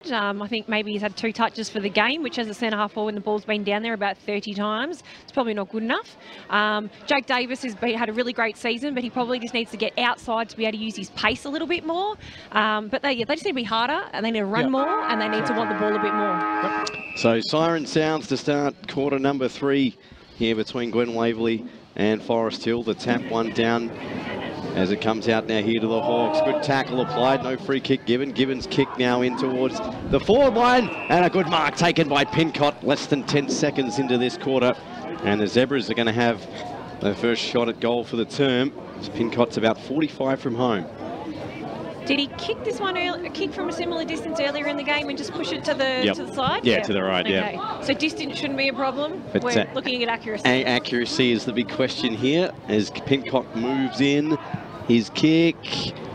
I think maybe he's had 2 touches for the game, which as a centre-half forward, the ball's been down there about 30 times. It's probably not good enough. Jake Davis has had a really great season, but he probably just needs to get outside to be able to use his pace a little bit more. But they just need to be harder, and they need to run more, and they need to want the ball a bit more. So siren sounds to start quarter number 3 here between Glen, Waverley and Forest Hill. The tap one down as it comes out now here to the Hawks. Good tackle applied, no free kick given. Gibbons kick now in towards the forward line, and a good mark taken by Pincott less than 10 seconds into this quarter. And the Zebras are going to have their first shot at goal for the term. Pincott's about 45 from home. Did he kick this one kick from a similar distance earlier in the game and just push it to the to the side? Yeah, to the right, okay. So distance shouldn't be a problem. But we're looking at accuracy. Accuracy is the big question here as Pincott moves in. His kick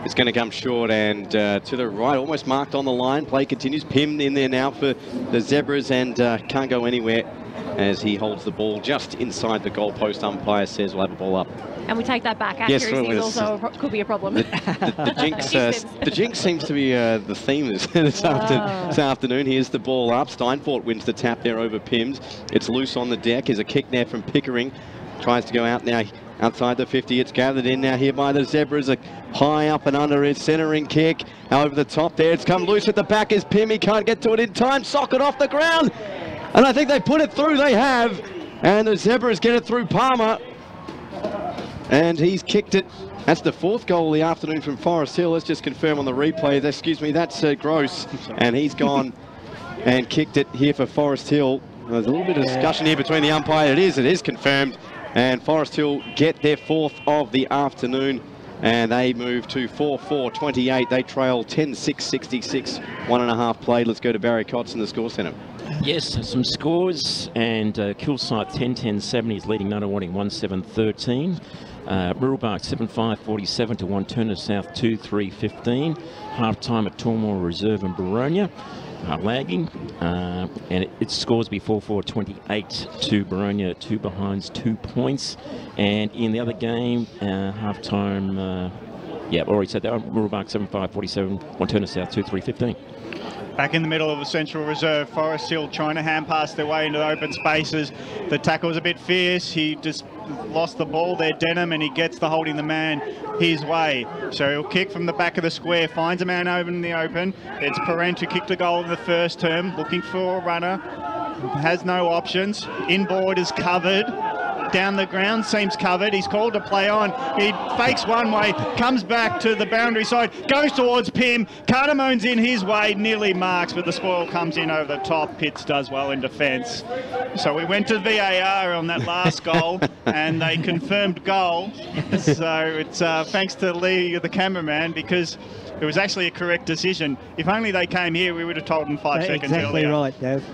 is going to come short and to the right, almost marked on the line. Play continues. Pim in there now for the Zebras and can't go anywhere as he holds the ball just inside the goalpost. Umpire says we'll have a ball up. And we take that back. Accuracy is also could be a problem. The jinx seems to be the theme this afternoon. Here's the ball up. Steinfort wins the tap there over Pims. It's loose on the deck. There's a kick there from Pickering. Tries to go out now outside the 50. It's gathered in now here by the Zebras. A high up and under his centering kick. Over the top there. It's come loose at the back as Pim. He can't get to it in time. Socket off the ground. And I think they put it through. They have. And the Zebras get it through Palmer. And he's kicked it. That's the 4th goal of the afternoon from Forest Hill. Let's just confirm on the replay. Excuse me, that's Gross. And he's gone and kicked it here for Forest Hill. There's a little bit of discussion here between the umpire. It is confirmed. And Forest Hill get their 4th of the afternoon. And they move to 4-4-28. They trail 10-6-66. 1.5 played. Let's go to Barry Cotts in the score centre. Yes, some scores, and Kilsyth 10-10-70 is leading Nunawading 1-7-13. Rural 7-5-47 to Wanturna South 2-3-15. Half-time at Tormore Reserve and Baronia. Lagging, and it scores be 4-4-28 to Baronia, 2 behinds, 2 points. And in the other game, half-time, already said that one, Rural 7-5-47, Wanturna South 2-3-15. Back in the middle of the Central Reserve, Forest Hill trying to hand pass their way into the open spaces. The tackle was a bit fierce. He just lost the ball there, Denham, and he gets the holding the man his way. So he'll kick from the back of the square, finds a man over in the open. It's Parent who kicked a goal in the first term, looking for a runner. Has no options. Inboard is covered. Down the ground seems covered. He's called to play on. He fakes one way, comes back to the boundary side, goes towards Pim. Cardamone's in his way, nearly marks, but the spoil comes in over the top. Pitts does well in defence. So we went to VAR on that last goal, and they confirmed goal. So it's thanks to Lee, the cameraman, because it was actually a correct decision. If only they came here, we would have told them 5 seconds earlier. Exactly right, Dave.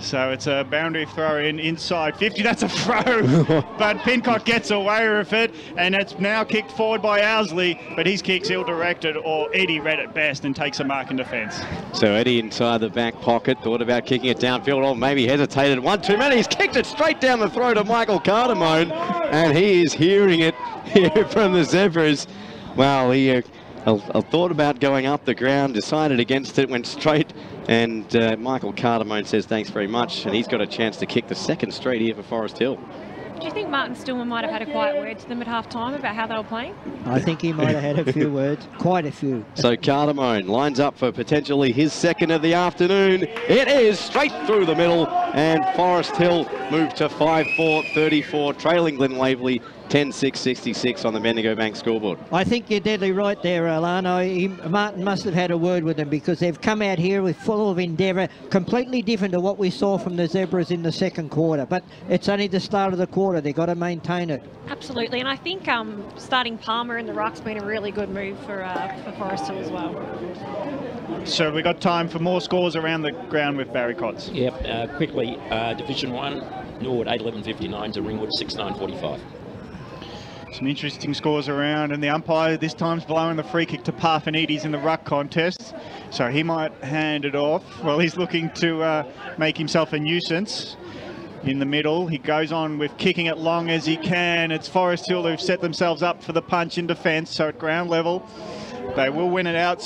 So it's a boundary throw in inside 50. That's a throw, but Pincott gets away with it, and it's now kicked forward by Owsley, but his kick's ill-directed, or Eddie read it best and takes a mark in defence. So Eddie inside the back pocket, thought about kicking it downfield, or maybe hesitated one too many. He's kicked it straight down the throat of Michael Cardamone, and he is hearing it here from the Zebras. Well, he thought about going up the ground, decided against it, went straight. And Michael Cardamone says thanks very much, and he's got a chance to kick the 2nd straight here for Forest Hill. Do you think Martin Stillman might have had a quiet word to them at half-time about how they were playing? I think he might have had a few words, quite a few. So Cardamone lines up for potentially his 2nd of the afternoon. It is straight through the middle, and Forest Hill move to 5-4-34, trailing Glen Waverley 10-6-66 on the Bendigo Bank scoreboard. I think you're deadly right there, Alano. Martin must have had a word with them, because they've come out here with full of endeavour, completely different to what we saw from the Zebras in the 2nd quarter. But it's only the start of the quarter. They've got to maintain it. Absolutely, and I think starting Palmer in the ruck's been a really good move for Forest Hill as well. So we got time for more scores around the ground with Barry Cotts. Yep, quickly, Division 1, Norwood 8-11-59 to Ringwood 6-9-45. Some interesting scores around, and the umpire this time's blowing the free kick to Parthenides in the ruck contest, so he might hand it off. Well, he's looking to make himself a nuisance in the middle. He goes on with kicking it long as he can. It's Forest Hill who've set themselves up for the punch in defence, so at ground level they will win it out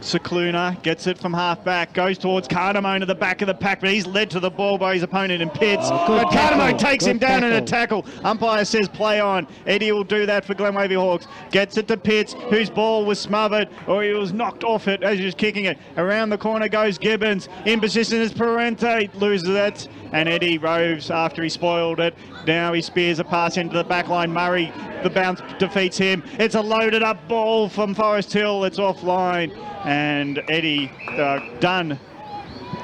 Cicluna gets it from half back, goes towards Cardamone at the back of the pack, but he's led to the ball by his opponent in Pitts. But Cardamone takes him down in a tackle. Umpire says play on. Eddie will do that for Glen Waverley Hawks. Gets it to Pitts, whose ball was smothered, or he was knocked off it as he was kicking it. Around the corner goes Gibbons. In position is Parente, loses it. And Eddie roves after he spoiled it. Now he spears a pass into the back line. Murray, the bounce defeats him. It's a loaded up ball from Forest Hill. It's offline. And Eddie Dunn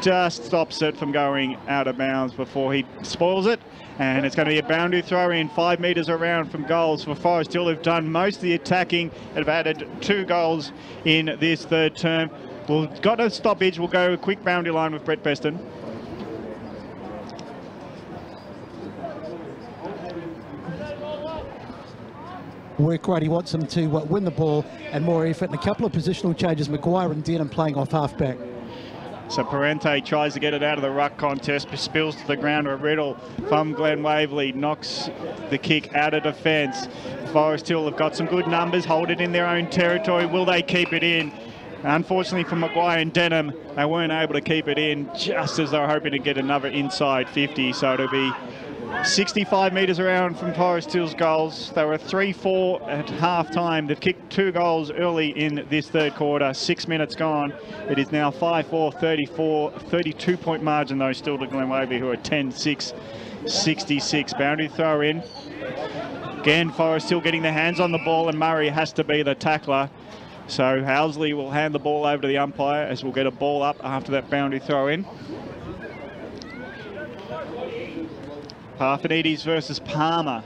just stops it from going out of bounds before he spoils it. And it's going to be a boundary throw in 5 metres around from goals for Forest Hill, who've done most of the attacking and have added 2 goals in this third term. We've got a stoppage. We'll go a quick boundary line with Brett Beston. Work right, he wants them to win the ball and more effort, and a couple of positional changes. Maguire and Denham playing off half-back. So Parente tries to get it out of the ruck contest, but spills to the ground. A riddle from Glen Waverley knocks the kick out of defence. Forest Hill have got some good numbers, hold it in their own territory. Will they keep it in? Unfortunately for Maguire and Denham, they weren't able to keep it in just as they were hoping to get another inside 50. So it'll be 65 metres around from Forest Hill's goals. They were 3-4 at half-time. They've kicked 2 goals early in this third quarter. 6 minutes gone. It is now 5-4, 34, 32-point margin, though, still to Glen Waverley, who are 10-6, 66. Boundary throw in. Again, Forest Hill getting their hands on the ball, and Murray has to be the tackler. So Housley will hand the ball over to the umpire as we'll get a ball up after that boundary throw in. Parthenides versus Palmer.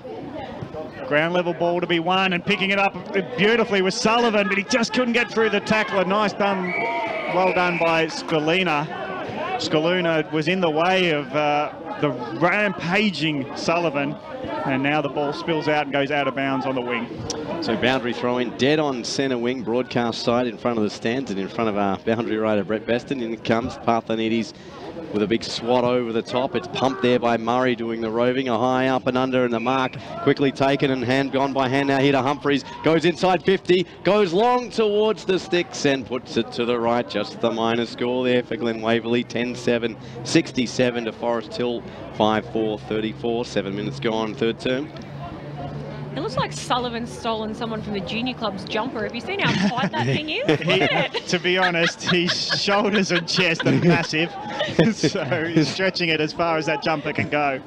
Ground level ball to be won, and picking it up beautifully was Sullivan, but he just couldn't get through the tackler. Nice done, well done by Scaluna. Scaluna was in the way of the rampaging Sullivan, and now the ball spills out and goes out of bounds on the wing. So boundary throw in, dead on centre wing, broadcast side in front of the stands and in front of our boundary rider Brett Beston. In comes Parthenides with a big swat over the top. It's pumped there by Murray doing the roving, a high up and under, and the mark quickly taken and hand gone by hand now here to Humphreys. Goes inside 50, goes long towards the sticks and puts it to the right. Just the minor score there for Glen Waverley, 10-7, 67 to Forest Hill, 5-4, 34, 7 minutes gone, third term. It looks like Sullivan's stolen someone from the junior club's jumper. Have you seen how tight that thing is? Look at it. To be honest, his shoulders and chest are massive, so he's stretching it as far as that jumper can go.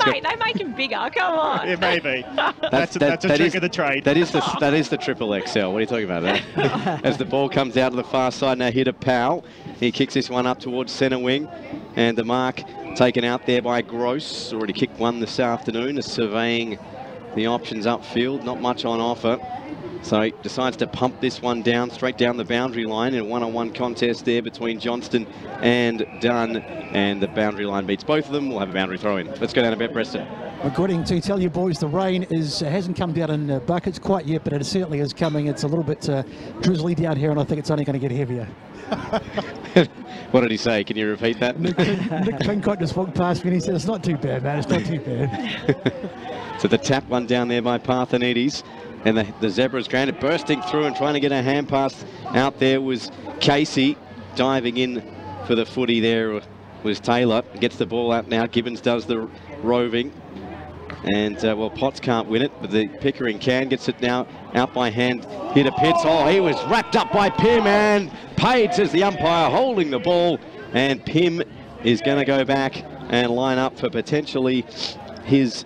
Mate, they make him bigger. Come on. It may be. That's a trick of the trade. That is the triple XL. What are you talking about there? As the ball comes out to the far side now, here to Powell. He kicks this one up towards centre wing, and the mark taken out there by Gross. Already kicked one this afternoon. Is surveying the options upfield, not much on offer. So he decides to pump this one down, straight down the boundary line in a one-on-one contest there between Johnston and Dunn. And the boundary line beats both of them. We'll have a boundary throw in. Let's go down to Bet Preston. According to tell you boys, the rain hasn't come down in buckets quite yet, but it certainly is coming. It's a little bit drizzly down here, and I think it's only going to get heavier. What did he say? Can you repeat that? Nick Pincott just walked past me and he said, "It's not too bad, man. It's not too bad." So the tap one down there by Parthenides, and the Zebras granted, bursting through and trying to get a hand pass out there was Casey. Diving in for the footy there was Taylor. Gets the ball out now. Gibbons does the roving. And, well, Potts can't win it, but the Pickering can. Gets it now out by hand here to Pitts. Oh, he was wrapped up by Pym, and paid, says the umpire, holding the ball. And Pym is going to go back and line up for potentially his,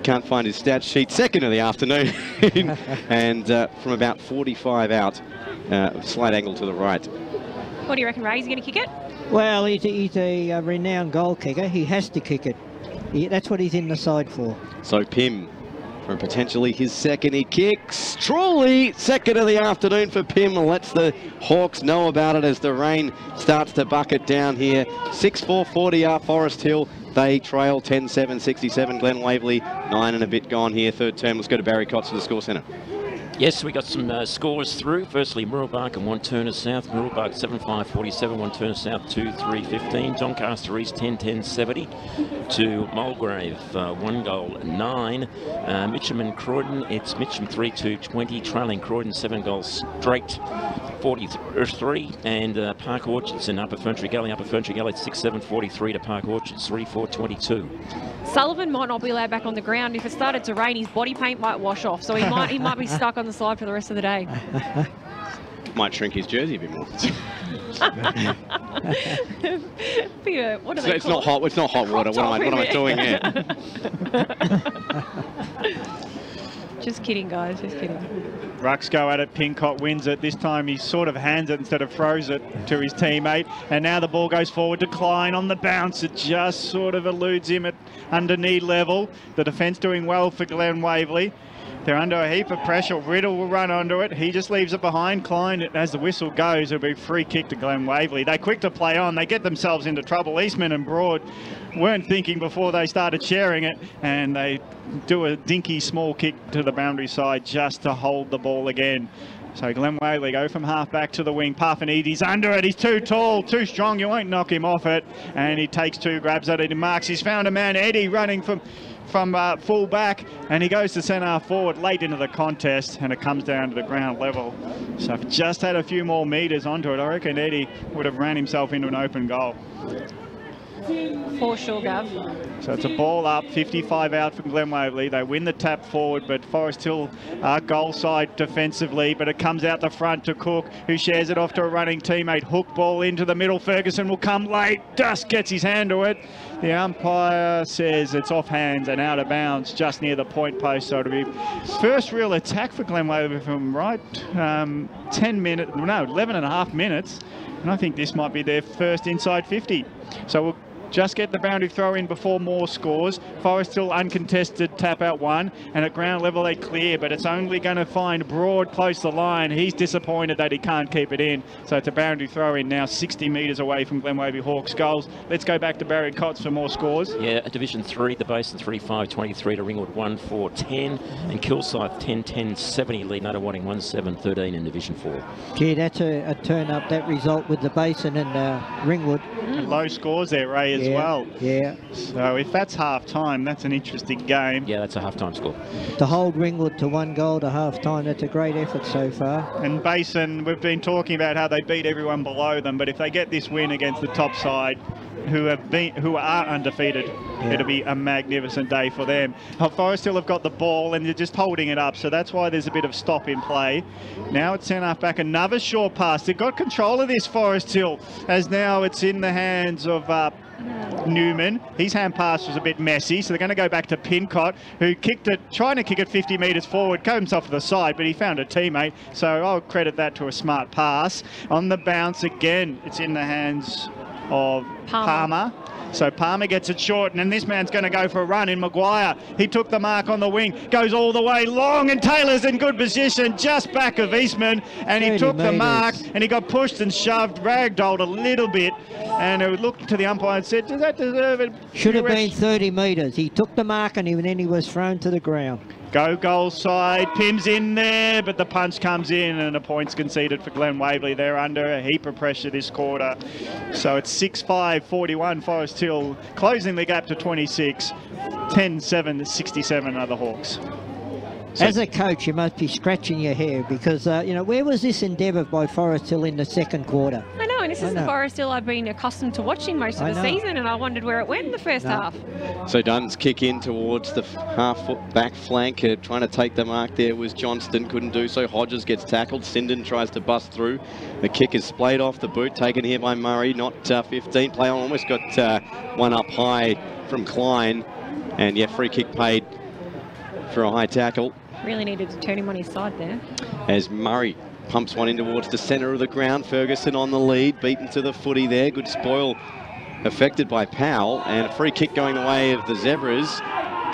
can't find his stat sheet, second of the afternoon. And from about 45 out, slight angle to the right. What do you reckon, Ray? Is he going to kick it? Well, he's a renowned goal kicker. He has to kick it. That's what he's in the side for. So Pym, for potentially his second, he kicks. Truly, second of the afternoon for Pym. Lets the Hawks know about it as the rain starts to bucket down here. 6-4, 40 Forest Hill. They trail 10-7, 67. Glen Waverley, 9 and a bit gone here. Third term. Let's go to Barry Cotts for the score centre. Yes, we got some scores through. Firstly, Murrelbark and Wanturna South. Murrelbark 7-5-47, Wanturna South 2-3-15. Doncaster East 10-10-70 to Mulgrave 1 goal 9. Mitcham and Croydon, it's Mitcham 3-2-20, trailing Croydon 7 goals straight 6:43, and Park Orchards in Upper Ferntree Gully. Upper Ferntree Gully 6:7:43 to Park Orchards 3:4:22. Sullivan might not be allowed back on the ground. If it started to rain, his body paint might wash off, so he might be stuck on the side for the rest of the day. Might shrink his jersey a bit more. What are they It's not hot. It's not hot water. What am I doing here? Just kidding, guys. Just kidding. Rucks go at it. Pincott wins it. This time he sort of hands it instead of throws it to his teammate. And now the ball goes forward to Klein on the bounce. It just sort of eludes him at under knee level. The defence doing well for Glen Waverley. They're under a heap of pressure. Riddle will run onto it. He just leaves it behind. Klein, as the whistle goes, it'll be free kick to Glen Waverley. They're quick to play on. They get themselves into trouble. Eastman and Broad weren't thinking before they started sharing it, and they do a dinky small kick to the boundary side just to hold the ball again. So Glen Waverley go from half back to the wing. Parfanides under it. He's too tall, too strong. You won't knock him off it. And he takes two grabs at it and marks. He's found a man, Eddie, running from full back, and he goes to centre half forward late into the contest, and it comes down to the ground level. So if just had a few more metres onto it, I reckon Eddie would have ran himself into an open goal. For sure, Gav. So it's a ball up, 55 out from Glen Waverley. They win the tap forward, but Forest Hill are goal side defensively, but it comes out the front to Cook, who shares it off to a running teammate. Hook ball into the middle. Ferguson will come late. Dust gets his hand to it. The umpire says it's off hands and out of bounds just near the point post. So it'll be first real attack for Glen Waverley, if I'm right. 11 and a half minutes. And I think this might be their first inside 50. So we'll just get the boundary throw in before more scores. Forest Hill uncontested tap out one, and at ground level they clear, but it's only going to find Broad close to the line. He's disappointed that he can't keep it in, so it's a boundary throw in now, 60 metres away from Glen Waverley Hawks goals. Let's go back to Barry Cotts for more scores. Yeah, Division 3, the Basin 3-5-23 to Ringwood 1-4-10, and Kilsyth 10-10-70 lead Nunawading 1-7-13 in Division 4. Gee, that's a turn up, that result with the Basin and Ringwood. Low scores there, Ray, as well. Yeah. So if that's half-time, that's an interesting game. Yeah, that's a half-time score. To hold Ringwood to 1 goal to half-time, that's a great effort so far. And Basin, we've been talking about how they beat everyone below them, but if they get this win against the top side, who are undefeated, it'll be a magnificent day for them. Forest Hill have got the ball and they're just holding it up, so that's why there's a bit of stop in play. Now it's centre half back, another short pass. They've got control of this, Forest Hill, as now it's in the hands of Newman. His hand pass was a bit messy, so they're going to go back to Pincott, who kicked it, trying to kick it 50 metres forward, cut himself to the side, but he found a teammate, so I'll credit that to a smart pass. On the bounce again, it's in the hands of Palmer. So Palmer gets it short, and then this man's going to go for a run in Maguire. He took the mark on the wing, goes all the way long, and Taylor's in good position just back of Eastman, and he took the mark, and he got pushed and shoved, ragdolled a little bit, and it looked to the umpire and said, does that deserve it? Should have been 30 metres. He took the mark, and then he was thrown to the ground. Go goal side, Pim's in there, but the punch comes in and a point's conceded for Glen Waverley. They're under a heap of pressure this quarter. So it's 6-5-41 Forest Hill, closing the gap to 26. 10-7-67 are the Hawks. As a coach, you must be scratching your hair because, where was this endeavour by Forest Hill in the second quarter? I know, and this is the Forest Hill I've been accustomed to watching most of the season, and I wondered where it went in the first half. So Dunn's kick in towards the half-foot back flank, trying to take the mark there was Johnston, couldn't do so. Hodges gets tackled, Sinden tries to bust through. The kick is splayed off the boot, taken here by Murray, not 15. Play on, almost got one up high from Klein, and yeah, free kick paid for a high tackle. Really needed to turn him on his side there. As Murray pumps one in towards the centre of the ground. Ferguson on the lead, beaten to the footy there. Good spoil affected by Powell, and a free kick going the way of the Zebras.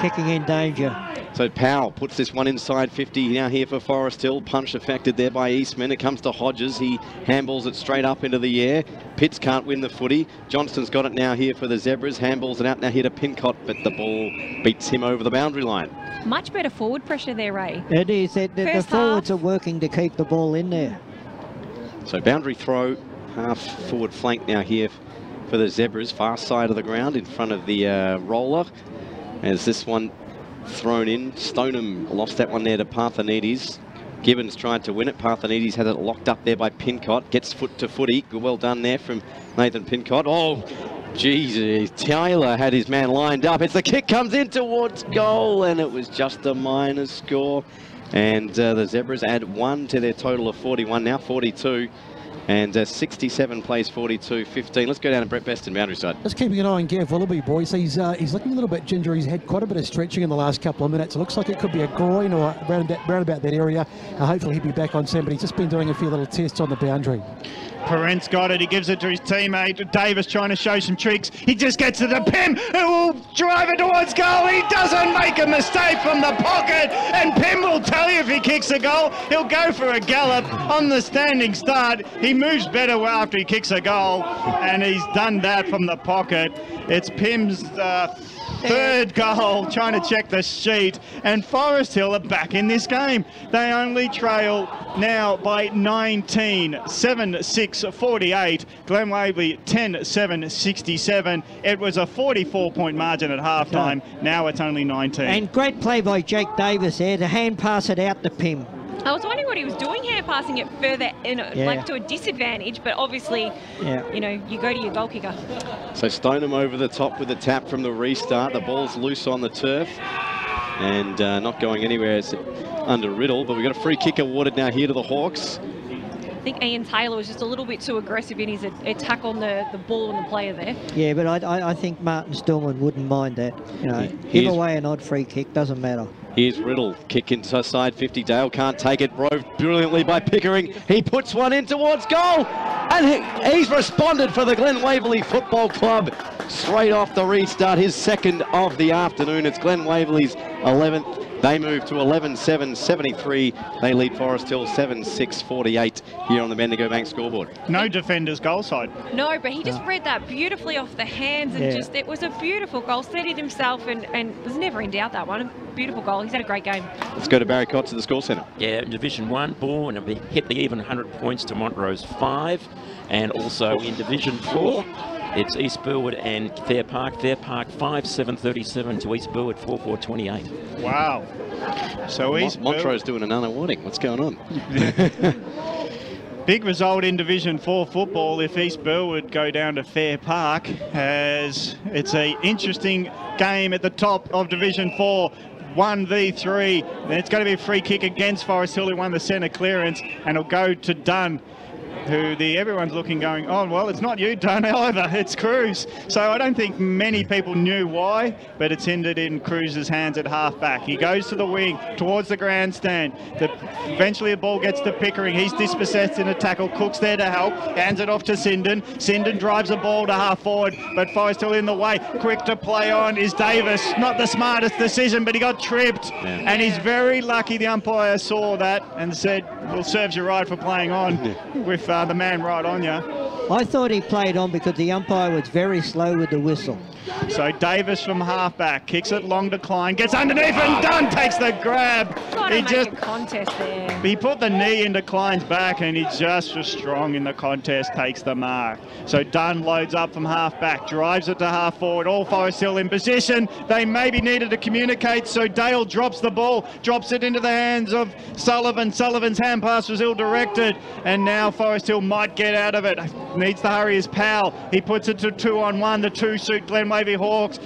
Kicking in danger. So Powell puts this one inside 50 now here for Forest Hill. Punch affected there by Eastman. It comes to Hodges. He handballs it straight up into the air. Pitts can't win the footy. Johnston's got it now here for the Zebras. Handballs it out now here to Pincott, but the ball beats him over the boundary line. Much better forward pressure there, Ray. It is. The forwards are working to keep the ball in there. So boundary throw, half forward flank now here for the Zebras. Far side of the ground in front of the roller. As this one thrown in, Stoneham lost that one there to Parthenides. Gibbons tried to win it. Parthenides had it locked up there by Pincott. Gets foot to footy. Well done there from Nathan Pincott. Oh, Jesus. Taylor had his man lined up. It's the kick comes in towards goal, and it was just a minor score. And the Zebras add 1 to their total of 41, now 42. And 67 plays 42-15. Let's go down to Brett Beston, boundary side. Just keeping an eye on Gav Willoughby, boys. He's looking a little bit ginger. He's had quite a bit of stretching in the last couple of minutes. It looks like it could be a groin or round about that area. Hopefully he'll be back on soon, but he's just been doing a few little tests on the boundary. Parent's got it. He gives it to his teammate. Davis trying to show some tricks. He just gets to the Pim, who will drive it towards goal. He doesn't make a mistake from the pocket, and Pim will tell you if he kicks a goal. He'll go for a gallop on the standing start. He moves better after he kicks a goal, and he's done that from the pocket. It's Pim's third goal, trying to check the sheet, and Forest Hill are back in this game. They only trail now by 19, 7-6-48. Glen Waverley 10-7-67. It was a 44-point margin at halftime. Now it's only 19. And great play by Jake Davis there to hand pass it out to Pim. I was wondering what he was doing here, passing it further in, like to a disadvantage, but obviously, you know, you go to your goal kicker. So Stoneham over the top with the tap from the restart. The ball's loose on the turf and not going anywhere. It's under Riddle, but we've got a free kick awarded now here to the Hawks. I think Ian Taylor was just a little bit too aggressive in his attack on the ball and the player there. Yeah, but I think Martin Stillman wouldn't mind that. You know, give away an odd free kick, doesn't matter. Here's Riddle, kick into side 50. Dale can't take it. Rove brilliantly by Pickering. He puts one in towards goal. And he's responded for the Glen Waverley Football Club. Straight off the restart, his second of the afternoon. It's Glen Waverley's 11th. They move to 11-7-73. They lead Forest Hill 7-6-48 here on the Bendigo Bank scoreboard. No defenders goal side. No, but he just read that beautifully off the hands and just, it was a beautiful goal. Steadied himself and was never in doubt, that one. A beautiful goal. He's had a great game. Let's go to Barry Cotts at the score centre. Yeah, Division 1 ball, and it'll hit the even 100 points to Montrose 5. And also in Division 4, it's East Burwood and Fair Park. Fair Park 5-7-37 to East Burwood 4-4-28. Wow. So East Montrose doing an unawarding. What's going on? Big result in Division 4 football if East Burwood go down to Fair Park, as it's an interesting game at the top of Division 4. 1v3. It's going to be a free kick against Forest Hill, who won the centre clearance, and it'll go to Dunn, who everyone's looking going, oh, well, it's not you, Dunn, either. It's Cruz. So I don't think many people knew why, but it's ended in Cruz's hands at half-back. He goes to the wing, towards the grandstand. Eventually the ball gets to Pickering. He's dispossessed in a tackle. Cook's there to help. Hands it off to Sinden. Sinden drives the ball to half-forward, but Forest Hill in the way. Quick to play on is Davis. Not the smartest decision, but he got tripped. Yeah. And he's very lucky the umpire saw that and said, well, serves you right for playing on with the man right on you. I thought he played on because the umpire was very slow with the whistle. So Davis from halfback kicks it long to Klein, gets underneath and Dunn takes the grab. He just a contest there. He put the knee into Klein's back and he just was strong in the contest, takes the mark. So Dunn loads up from halfback, drives it to half forward. All Forest Hill in position. They maybe needed to communicate, so Dale drops the ball, drops it into the hands of Sullivan. Sullivan's hand pass was ill-directed, and now Forest Hill might get out of it. Needs to hurry his pal. He puts it to 2-on-1. The 2-suit Glen Waverley Hawks.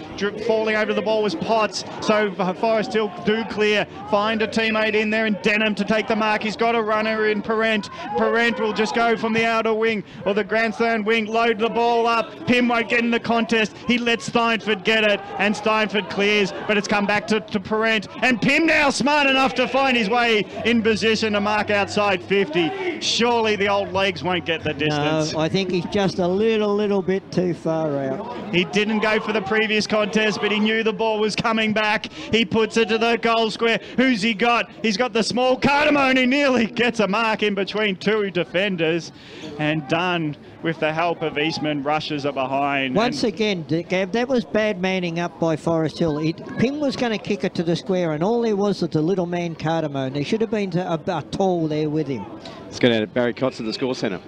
Falling over the ball was Potts. So Forest Hill do clear. Find a teammate in there in Denham to take the mark. He's got a runner in Parent. Parent will just go from the outer wing or the grandstand wing, load the ball up. Pim won't get in the contest. He lets Steinford get it, and Steinford clears, but it's come back to Parent. And Pim now smart enough to find his way in position to mark outside 50. Surely the old legs won't get the distance. No, I think he's just a little bit too far out. He didn't go for the previous contest, but he knew the ball was coming back. He puts it to the goal square. Who's he got? He's got the small Cardamone. He nearly gets a mark in between two defenders, and Dunn, with the help of Eastman, rushes it behind. Once again, Gav, that was bad manning up by Forest Hill. Pim was going to kick it to the square, and all there was the little man Cardamone. There should have been a tall there with him. Let's go down to Barry Cotts at the score centre.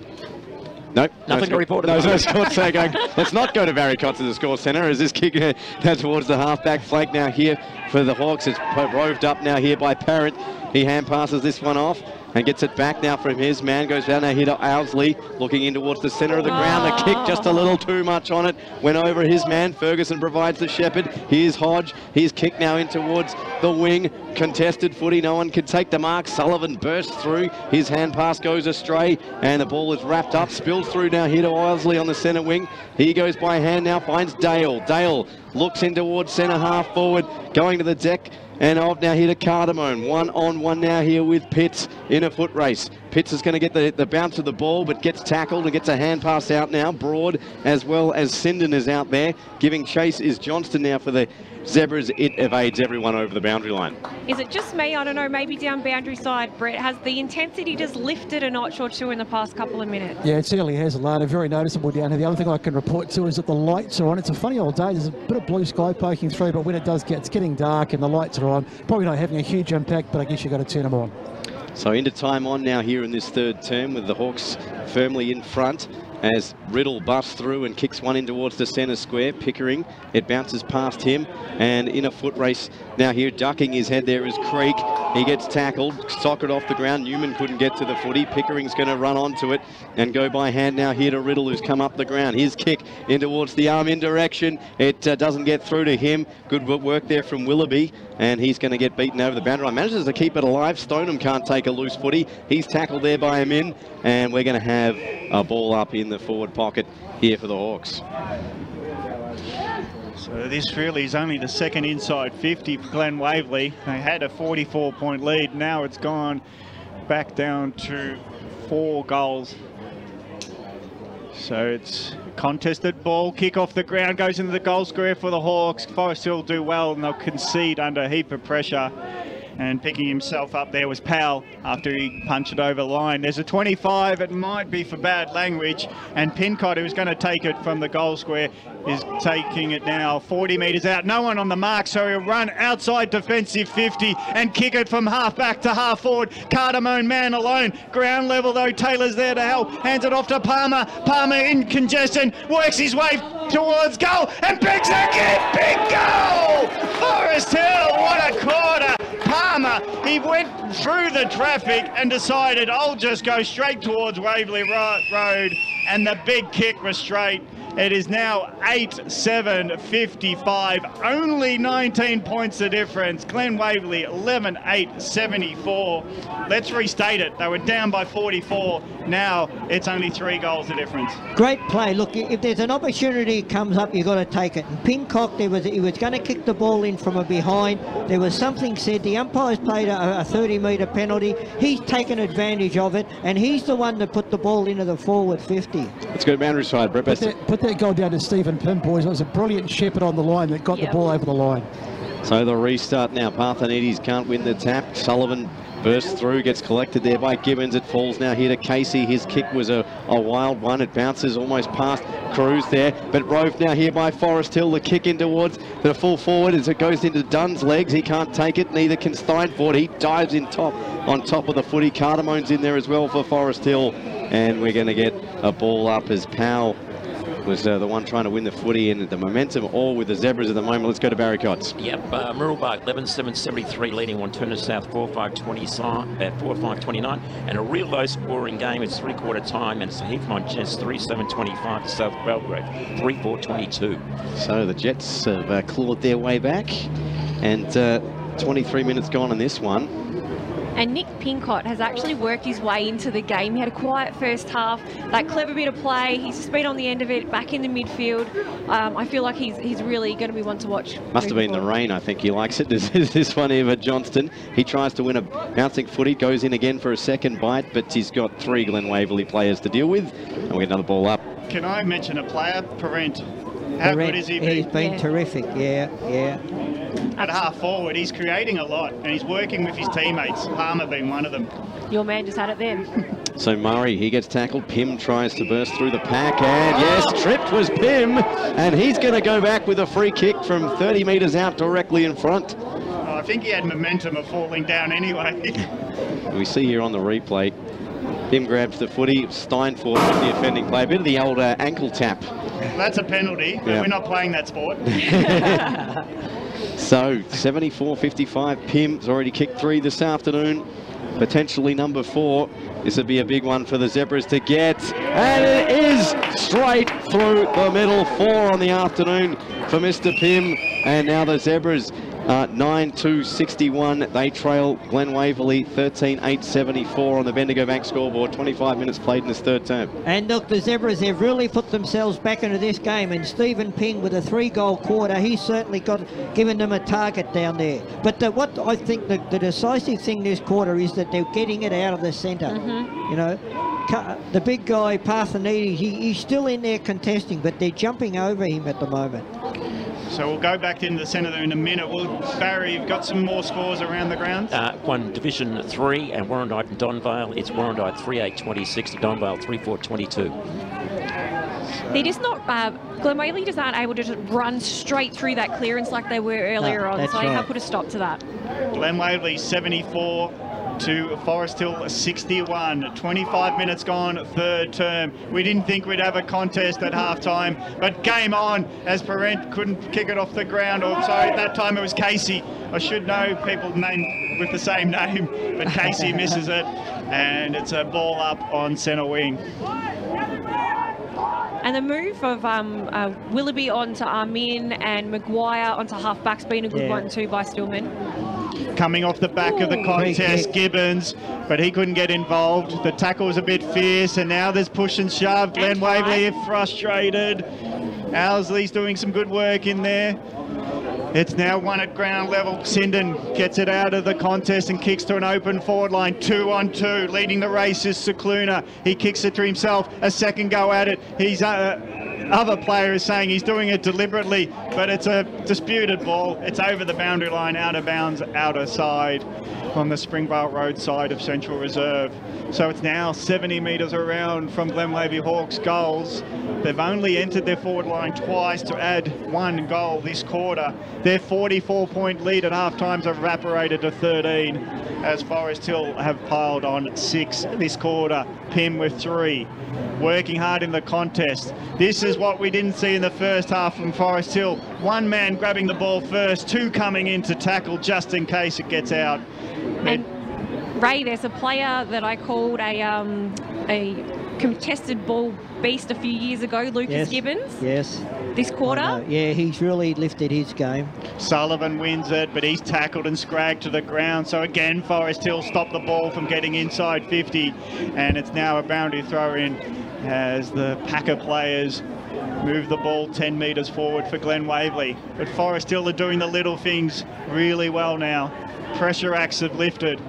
Nope. Nothing to report. No score centre going. Let's not go to Barry Cotts at the score centre as this kick down towards the half-back flank now here for the Hawks. It's roved up now here by Parent. He hand passes this one off. and gets it back now from his man. Goes down now here to Owsley, looking in towards the centre of the ground. The kick just a little too much on it. Went over his man. Ferguson provides the shepherd. Here's Hodge. He's kicked now in towards the wing. Contested footy. No one can take the mark. Sullivan bursts through. His hand pass goes astray, and the ball is wrapped up. Spills through now here to Owsley on the centre wing. He goes by hand now, finds Dale. Dale looks in towards centre half forward, going to the deck. And off now here to Cardamone. 1-on-1 now here with Pitts in a foot race. Pitts is going to get the bounce of the ball, but gets tackled and gets a hand pass out now. Broad as well as Sinden is out there. Giving chase is Johnston now for the Zebras. It evades everyone over the boundary line. Is it just me? I don't know, maybe down boundary side, Brett, has the intensity just lifted a notch or two in the past couple of minutes? Yeah, it certainly has, Alana. Very noticeable down here. The other thing I can report to is that the lights are on. It's a funny old day. There's a bit of blue sky poking through, but when it does it's getting dark and the lights are on, probably not having a huge impact, but I guess you've got to turn them on. So into time on now here in this third term, with the Hawks firmly in front as Riddle busts through and kicks one in towards the centre square. Pickering, it bounces past him, and in a foot race now here, ducking his head there is Creek. He gets tackled, socket off the ground. Newman couldn't get to the footy. Pickering's going to run onto it and go by hand now here to Riddle, who's come up the ground. His kick in towards the arm in direction. It doesn't get through to him. Good work there from Willoughby, and he's going to get beaten over the boundary line. Manages to keep it alive. Stoneham can't take a loose footy. He's tackled there by him in, and we're going to have a ball up in the forward pocket here for the Hawks. So this really is only the second inside 50 for Glen Waverley. They had a 44-point lead. Now it's gone back down to 4 goals. So it's a contested ball. Kick off the ground, goes into the goal square for the Hawks. Forest Hill do well, and they'll concede under a heap of pressure. And picking himself up there was Powell after he punched it over the line. There's a 25, it might be for bad language, and Pincott, who's going to take it from the goal square, is taking it now 40 metres out. No one on the mark, so he'll run outside defensive 50 and kick it from half back to half forward. Cardamone man alone. Ground level though, Taylor's there to help. Hands it off to Palmer. Palmer in congestion, works his way towards goal and picks again. Big goal! Forest Hill, what a quarter! Palmer, he went through the traffic and decided, I'll just go straight towards Waverley Road, and the big kick was straight. It is now 8-7-55, only 19 points the difference. Glen Waverley 11-8-74. Let's restate it. They were down by 44. Now it's only 3 goals the difference. Great play. Look, if there's an opportunity comes up, you've got to take it. And Pincock, he was going to kick the ball in from a behind. There was something said. The umpires played a 30-metre penalty. He's taken advantage of it, and he's the one that put the ball into the forward 50. Let's go to boundary side, Brett. Put that goal down to Stephen Pym, boys. It was a brilliant shepherd on the line that got the ball over the line. So the restart now. Parthenides can't win the tap. Sullivan bursts through, gets collected there by Gibbons. It falls now here to Casey. His kick was a wild one. It bounces almost past Cruz there, but roved now here by Forest Hill. The kick in towards the full forward as it goes into Dunn's legs. He can't take it, neither can Steinford. He dives on top of the footy. Cardamone's in there as well for Forest Hill, and we're going to get a ball up as Powell was the one trying to win the footy, and the momentum all with the Zebras at the moment. Let's go to Barry Cotts. Yep, Mirrabah 11-7-73 leading Wanturna South 4-5-29, and a real low scoring game. It's 3/4 time, and it's a Heathmont Jets 3-7-25 to South Belgrade 3-4-22. So the Jets have clawed their way back, and 23 minutes gone in this one. And Nick Pincott has actually worked his way into the game. He had a quiet first half, that clever bit of play. He's just been on the end of it, back in the midfield. I feel like he's really going to be one to watch. Must have been the rain, I think he likes it. This one here for Johnston. He tries to win a bouncing footy, goes in again for a second bite, but he's got 3 Glen Waverley players to deal with. And we get another ball up. Can I mention a player, Parent? How good is he? He's been terrific, yeah. At half forward, he's creating a lot, and he's working with his teammates, Palmer being one of them. Your man just had it then. So Murray, he gets tackled. Pym tries to burst through the pack, and yes, tripped was Pym, and he's going to go back with a free kick from 30 metres out directly in front. Oh, I think he had momentum of falling down anyway. We see here on the replay, Pym grabs the footy, Steinford, the offending player, a bit of the old ankle tap. That's a penalty, but we're not playing that sport. So 74-55, Pym's already kicked 3 this afternoon. potentially number 4. This would be a big one for the Zebras to get, and it is straight through the middle. 4 on the afternoon for Mr. Pym, and now the Zebras 9-2-61. They trail Glen Waverley 13-8-74 on the Bendigo Bank scoreboard. 25 minutes played in this third term. And look, the Zebras have really put themselves back into this game, and Stephen Ping with a 3-goal quarter, he's certainly given them a target down there. But what I think the decisive thing this quarter is that they're getting it out of the centre. You know, the big guy Parthenides, he's still in there contesting, but they're jumping over him at the moment. So we'll go back into the centre there in a minute. Barry, you've got some more scores around the grounds? One Division 3 and Warrandyte and Donvale. It's Warrandyte 3-8-26 to Donvale 3-4-22. They're just not, Glen Waverley just aren't able to just run straight through that clearance like they were earlier on, so they have put a stop to that. Glen Waverley 74 to Forest Hill 61. 25 minutes gone, third term. We didn't think we'd have a contest at half-time, but game on as Parent couldn't kick it off the ground. Or sorry, at that time it was Casey. I should know people named with the same name, but Casey misses it, and it's a ball up on centre wing. And the move of Willoughby onto Armin and Maguire onto half-back's been a good one too by Stillman. Coming off the back of the contest, Gibbons, but he couldn't get involved. The tackle was a bit fierce, and now there's push and shove. Glen Waverley frustrated. Owsley's doing some good work in there. It's now 1 at ground level. Sinden gets it out of the contest and kicks to an open forward line. 2-on-2. Leading the race is Cicluna. He kicks it to himself. A second go at it. He's other player is saying he's doing it deliberately, but it's a disputed ball. It's over the boundary line, out of bounds, outer side on the Springvale Road side of Central Reserve. So it's now 70 metres around from Glen Waverley Hawks goals. They've only entered their forward line twice to add 1 goal this quarter. Their 44-point lead at half-time's evaporated to 13 as Forest Hill have piled on 6 this quarter. Pym with 3. Working hard in the contest. This is what we didn't see in the first half from Forest Hill. 1 man grabbing the ball first, 2 coming in to tackle just in case it gets out. And Ray, there's a player that I called a contested ball beast a few years ago, Lucas Gibbons. Yes. This quarter. Yeah, he's really lifted his game. Sullivan wins it, but he's tackled and scragged to the ground. So again, Forest Hill stopped the ball from getting inside 50, and it's now a boundary throw in as the Packer players move the ball 10 metres forward for Glen Waverley. But Forest Hill are doing the little things really well now. Pressure acts have lifted.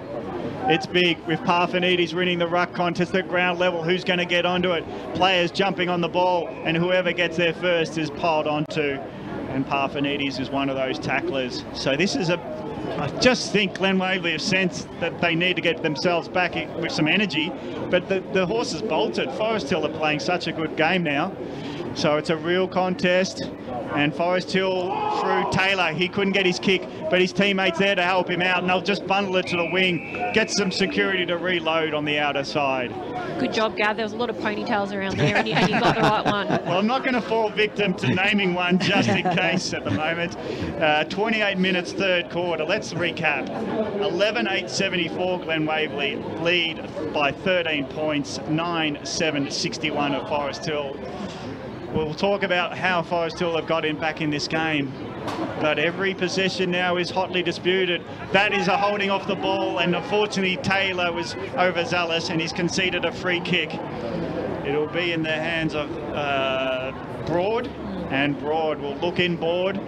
It's big with Parthenides winning the ruck contest at ground level. Who's going to get onto it? Players jumping on the ball, and whoever gets there first is piled onto. And Parthenides is one of those tacklers. So this is I just think Glen Waverley have sensed that they need to get themselves back with some energy, but the horses bolted. Forest Hill are playing such a good game now. So it's a real contest, and Forest Hill through Taylor. He couldn't get his kick, but his teammates there to help him out, and they'll just bundle it to the wing, get some security to reload on the outer side. Good job, Gav. There was a lot of ponytails around there, and you got the right one. Well, I'm not going to fall victim to naming one just in case at the moment. 28 minutes, third quarter. Let's recap. 11-8-74, Glen Waverley lead by 13 points, 9-7-61 at Forest Hill. We'll talk about how Forest Hill have got in back in this game, but every possession now is hotly disputed. That is a holding off the ball, and unfortunately Taylor was overzealous and he's conceded a free kick. It'll be in the hands of Broad, and Broad will look inboard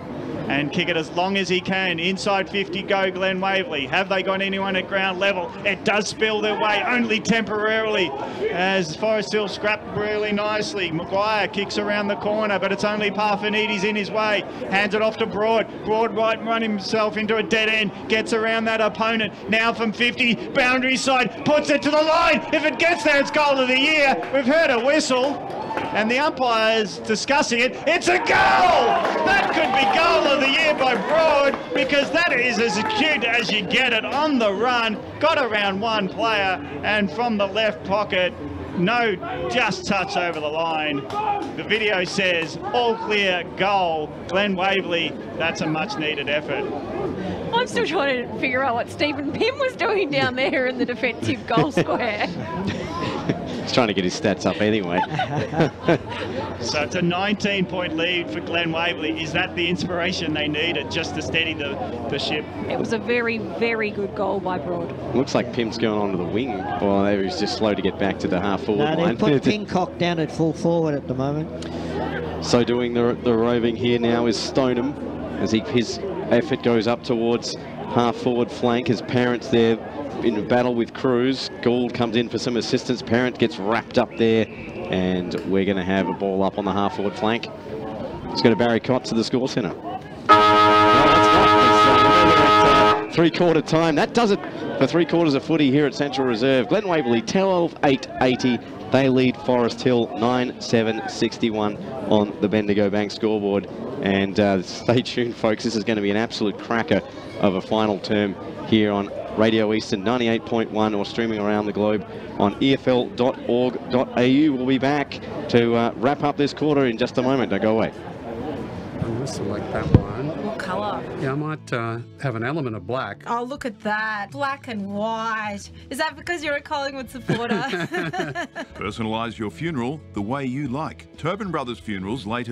and kick it as long as he can. Inside 50 go Glen Waverley. Have they got anyone at ground level? It does spill their way, only temporarily, as Forest Hill scrapped really nicely. Maguire kicks around the corner, but it's only Parthenides in his way. Hands it off to Broad. Broad right run himself into a dead end, gets around that opponent. Now from 50, boundary side, puts it to the line. If it gets there, it's goal of the year. We've heard a whistle, and the umpire's discussing it. It's a goal! That could be goal of the year by Broad, because that is as acute as you get it on the run. Got around one player, and from the left pocket, no just touch over the line. The video says all clear, goal. Glen Waverley, that's a much needed effort. I'm still trying to figure out what Stephen Pym was doing down there in the defensive goal square. He's trying to get his stats up anyway. So it's a 19-point lead for Glen Waverley. Is that the inspiration they needed just to steady the ship? It was a very, very good goal by Broad. Looks like Pym's going onto the wing. Well, maybe he's just slow to get back to the half-forward No, line. they've put Pincock down at full forward at the moment. So doing the roving here now is Stoneham, as his effort goes up towards half-forward flank. His Parent's there in battle with Cruz. Gould comes in for some assistance. Parent gets wrapped up there, and we're going to have a ball up on the half-forward flank. It's going to Barry Cott to the score centre. Three-quarter time. That does it for three-quarters of footy here at Central Reserve. Glen Waverley 12-8-80. They lead Forest Hill 9-7-61 on the Bendigo Bank scoreboard. And stay tuned, folks. This is going to be an absolute cracker of a final term here on Radio Eastern 98.1 or streaming around the globe on efl.org.au. We'll be back to wrap up this quarter in just a moment. Don't go away. I must select that one. What colour? Yeah, I might have an element of black. Oh, look at that. Black and white. Is that because you're a Collingwood supporter? Personalise your funeral the way you like. Turpin Brothers Funerals later.